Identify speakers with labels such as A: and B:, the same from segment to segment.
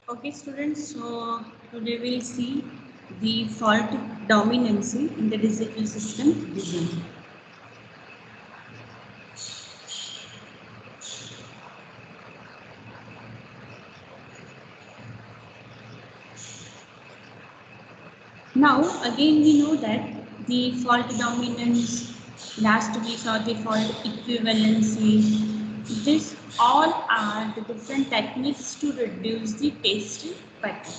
A: Okay, students, so today we'll see the fault dominancy in the digital system design. Now, again, we know that the fault dominance, last we saw the fault equivalency. This all are the different techniques to reduce the test pattern.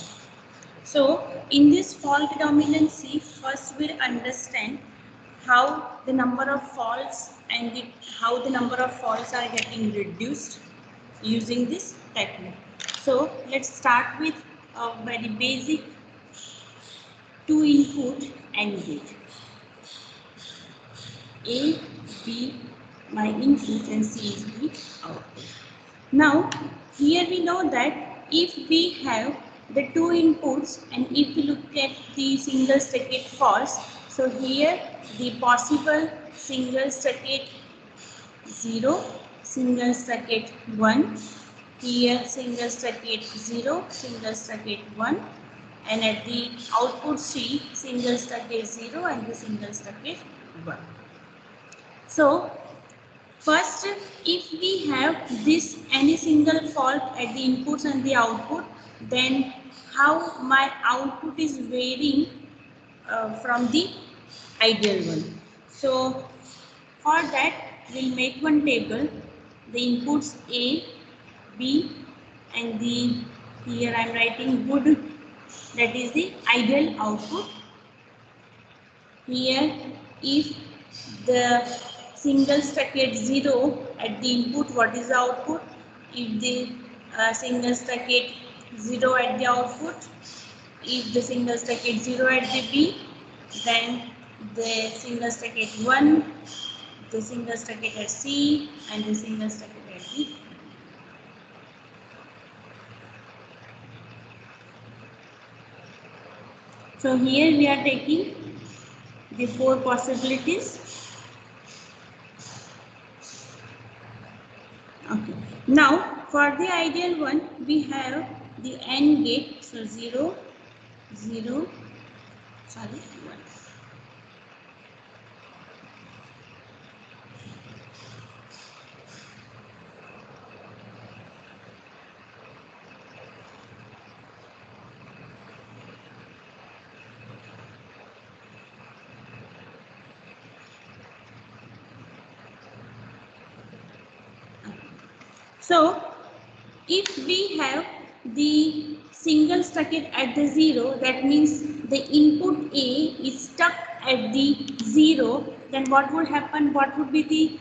A: So, in this fault dominancy, first we'll understand how the number of faults and how the number of faults are getting reduced using this technique. So, let's start with a very basic two input AND gate. A, B, my input and C is the output. Now, here we know that if we have the two inputs and if we look at the single circuit faults, so here the possible single circuit 0, single circuit 1, here single circuit 0, single circuit 1, and at the output C, single circuit 0 and the single circuit 1. So, first, if we have this any single fault at the inputs and the output, then how my output is varying from the ideal one. So, for that, we'll make one table. The inputs A, B, and the here I am writing good. That is the ideal output. Here, if the single circuit 0 at the input, what is the output? If the single circuit 0 at the output, if the single circuit 0 at the B, then the single circuit 1, the single circuit at C, and the single circuit at D. So here we are taking the four possibilities. Okay. Now for the ideal one, we have the AND gate. So 0, 0, sorry, 1. So if we have the single circuit at the 0, that means the input A is stuck at the 0, then what would happen? What would be the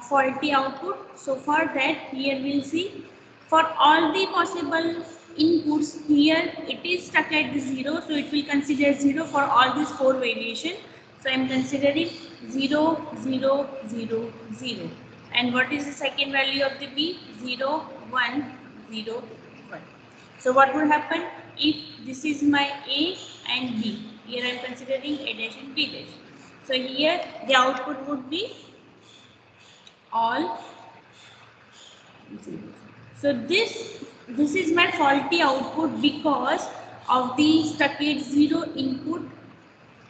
A: faulty output? So for that, here we'll see for all the possible inputs, here it is stuck at the 0, so it will consider 0 for all these four variation. So I am considering 0, 0, 0, 0. And what is the second value of the B? 0, 1, 0, 1. So what would happen if this is my A and B? Here I am considering A dash and B dash. So here the output would be all 0. So this is my faulty output because of the circuit 0 input,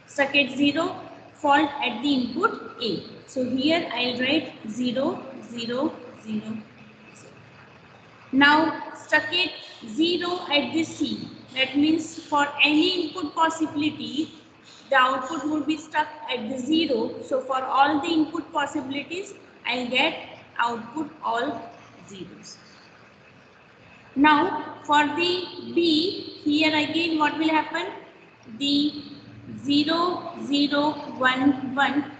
A: circuit 0 fault at the input A. So here I will write 0, 0, 0. Now circuit 0 at the C. That means for any input possibility, the output would be stuck at the 0. So for all the input possibilities, I will get output all zeros. Now for the B, here again what will happen? The 0, 0, 1, 1.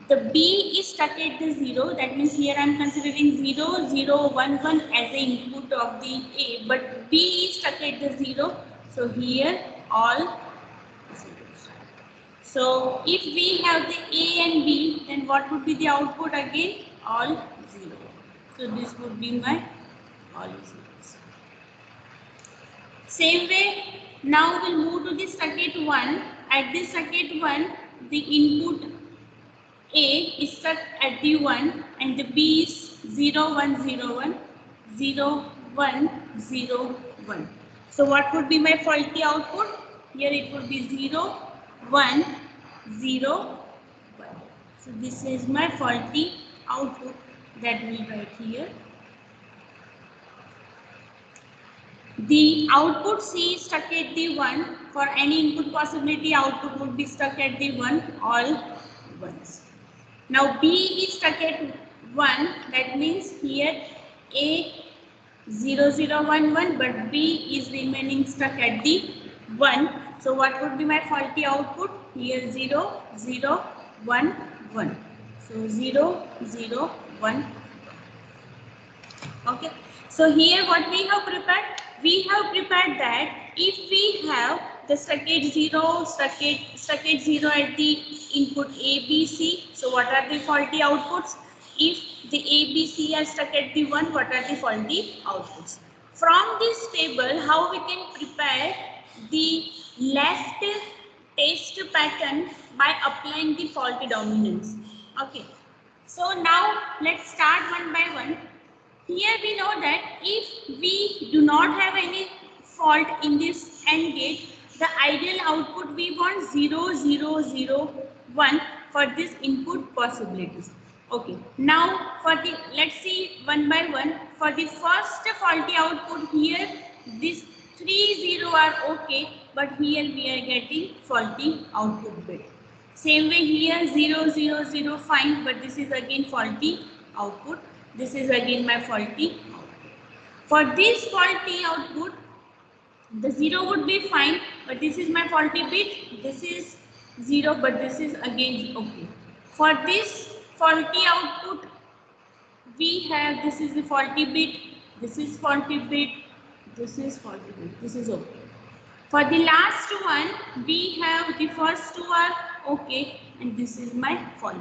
A: The B is stuck at the 0. That means here I am considering 0, 0, 1, 1 as the input of the A. But B is stuck at the 0. So here all zeros. So if we have the A and B, then what would be the output again? All 0. So this would be my all zeros. Same way, now we'll move to the circuit 1. At this circuit 1, the input A is stuck at the 1 and the B is 0, 1, 0, 1, 0, 1, 0, 1. So what would be my faulty output? Here it would be 0, 1, 0, 1. So this is my faulty output that we write here. The output C is stuck at the 1. For any input possibility, output would be stuck at the 1, all ones. Now B is stuck at 1. That means here A 0, 0, 1, 1, but B is remaining stuck at the 1. So what would be my faulty output? Here 0, 0, 1, 1. So 0, 0, 1. Okay. So here what we have prepared? We have prepared that if we have the stuck at 0, stuck at 0 at the input A, B, C. So what are the faulty outputs? If the A, B, C are stuck at the 1, what are the faulty outputs? From this table, how we can prepare the left test pattern by applying the faulty dominance. Okay. So now let's start one by one. Here we know that if we do not have any fault in this AND gate, the ideal output we want 0, 0, 0, 1 for this input possibilities. Okay, now for the, let's see one by one. For the first faulty output here, this 3, 0 are okay, but here we are getting faulty output bit. Same way here 0, 0, 0 fine, but this is again faulty output. This is again my faulty output. For this faulty output, the 0 would be fine, but this is my faulty bit. This is 0, but this is again okay. For this faulty output, we have, this is the faulty bit, this is faulty bit, this is faulty bit, this is okay. For the last one, we have the first two are okay, and this is my fault.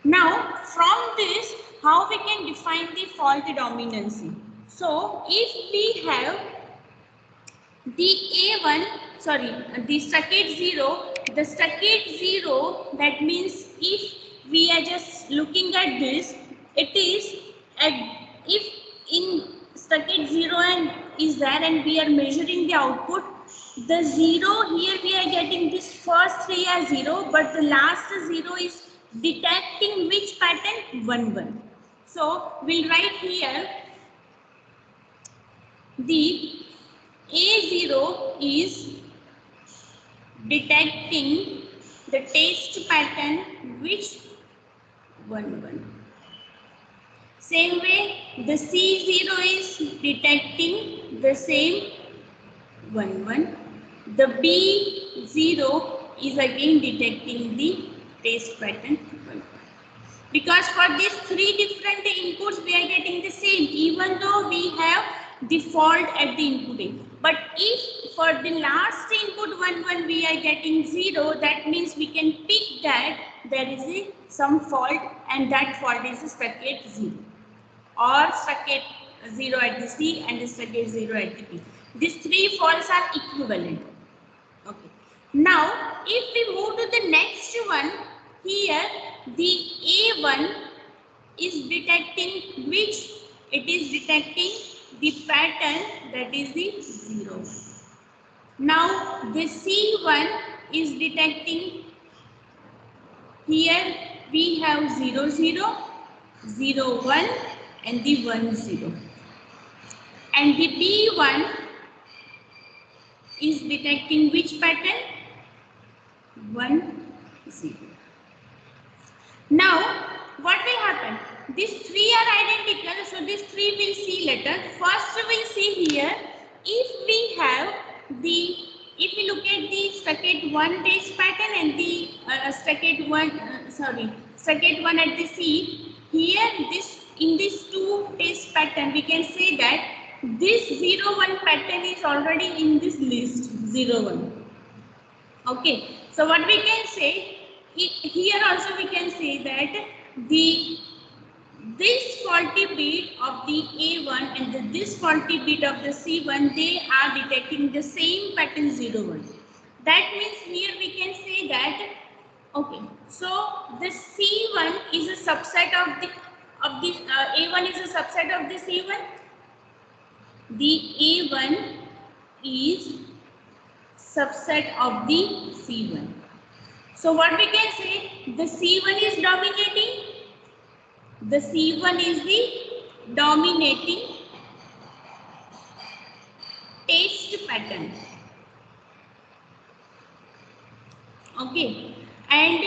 A: Now, from this, how we can define the fault dominancy? So, if we have the A1, sorry, the stuck at 0, the stuck at 0, that means if we are just looking at this, it is, if in stuck at 0 and is there and we are measuring the output, the 0 here we are getting this first 3 as 0, but the last 0 is detecting which pattern? 1, 1. So we'll write here the A0 is detecting the test pattern which 1, 1. Same way the C0 is detecting the same 1, 1. The B0 is again detecting the test pattern 1, 1. Because for these three different inputs we are getting the same, even though we have the fault at the inputting. But if for the last input 1, 1 we are getting 0, that means we can pick that there is some fault and that fault is stuck at 0 or stuck at 0 at the C and stuck at 0 at the B. These three faults are equivalent. Okay. Now, if we move to the next one, here the A1 is detecting which? It is detecting the pattern that is the 0. Now, the C1 is detecting, here we have 0, 0, 0, 1 and the 1, 0. And the B1 is detecting which pattern? 1, 0. Now, what will happen? These three are identical, so these three we'll see later. First, we'll see here, if we have the, if we look at the stuck at 1 test pattern and the stuck at 1 at the C, here this, in this 2 test pattern, we can say that this 0, 1 pattern is already in this list, 0, 1. Okay, so what we can say, here also we can say that this faulty bit of the A1 and this faulty bit of the C1, they are detecting the same pattern 0, 1. That means here we can say that, okay, so the C1 is a subset of the A1 is a subset of the C1. The A1 is subset of the C1. So what we can say, the C1 is dominating, the C1 is the dominating taste pattern. Okay, and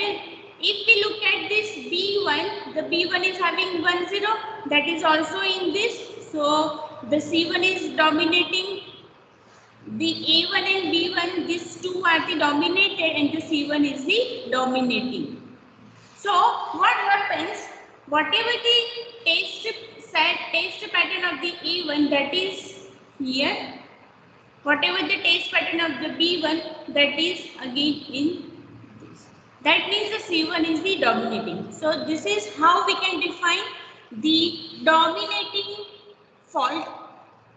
A: if we look at this B1, the B1 is having 1 0, that is also in this. So the C1 is dominating the A1 and B1, these two are the dominated and the C1 is the dominating. So what happens, whatever the taste pattern of the A1, that is here, whatever the taste pattern of the B1, that is again in this. That means the C1 is the dominating. So this is how we can define the dominating fault.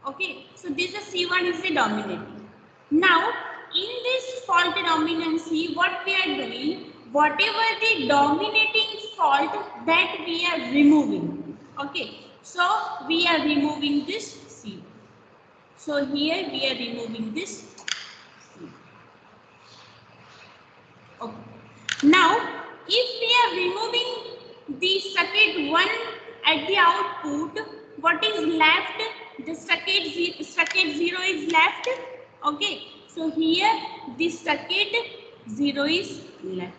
A: Okay, so this is C1 is the dominating. Now in this fault dominancy, what we are doing, whatever the dominating fault, that we are removing. Okay, so we are removing this C. So here we are removing this C. Okay. Now if we are removing the circuit 1 at the output, what is left? The circuit 0 is left. Okay, so here this circuit 0 is left.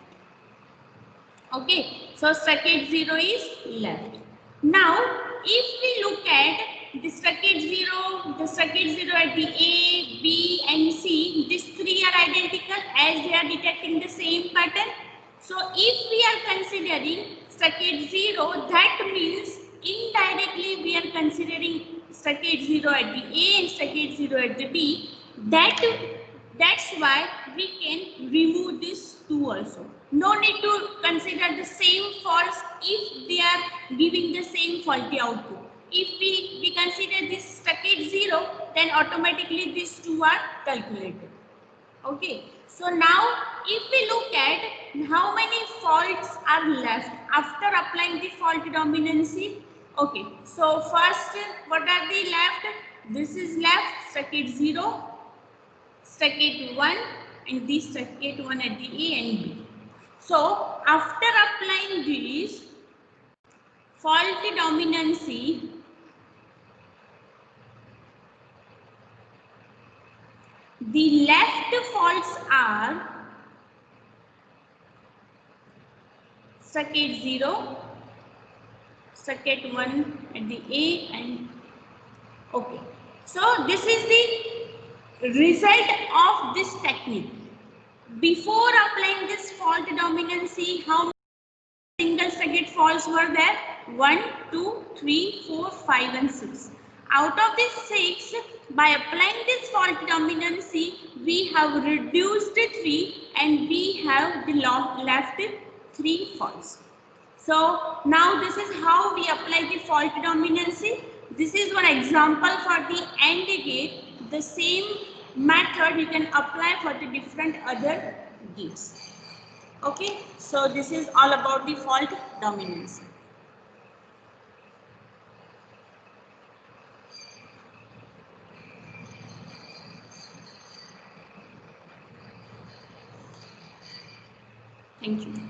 A: Okay, so circuit 0 is left. Now if we look at the circuit 0 at the A, B and C, these three are identical as they are detecting the same pattern. So if we are considering circuit 0, that means indirectly we are considering circuit 0 at the A and circuit 0 at the B. That's why we can remove this 2 also. No need to consider the same faults if they are giving the same faulty output. If we consider this circuit 0, then automatically these 2 are calculated. Okay, so now if we look at how many faults are left after applying the fault dominancy. Okay, so first what are the left? This is left, circuit 0, circuit 1 and this circuit 1 at the A and B. So after applying this fault dominancy, the left faults are circuit 0, circuit 1 at the A and okay. So this is the result of this technique. Before applying this fault dominancy, how many single circuit faults were there? 1, 2, 3, 4, 5 and 6. Out of these 6, by applying this fault dominancy, we have reduced 3 and we have the left 3 faults. So now this is how we apply the fault dominancy. This is one example for the AND gate. The same method you can apply for the different other gates. Okay, so this is all about the fault dominancy. Thank you.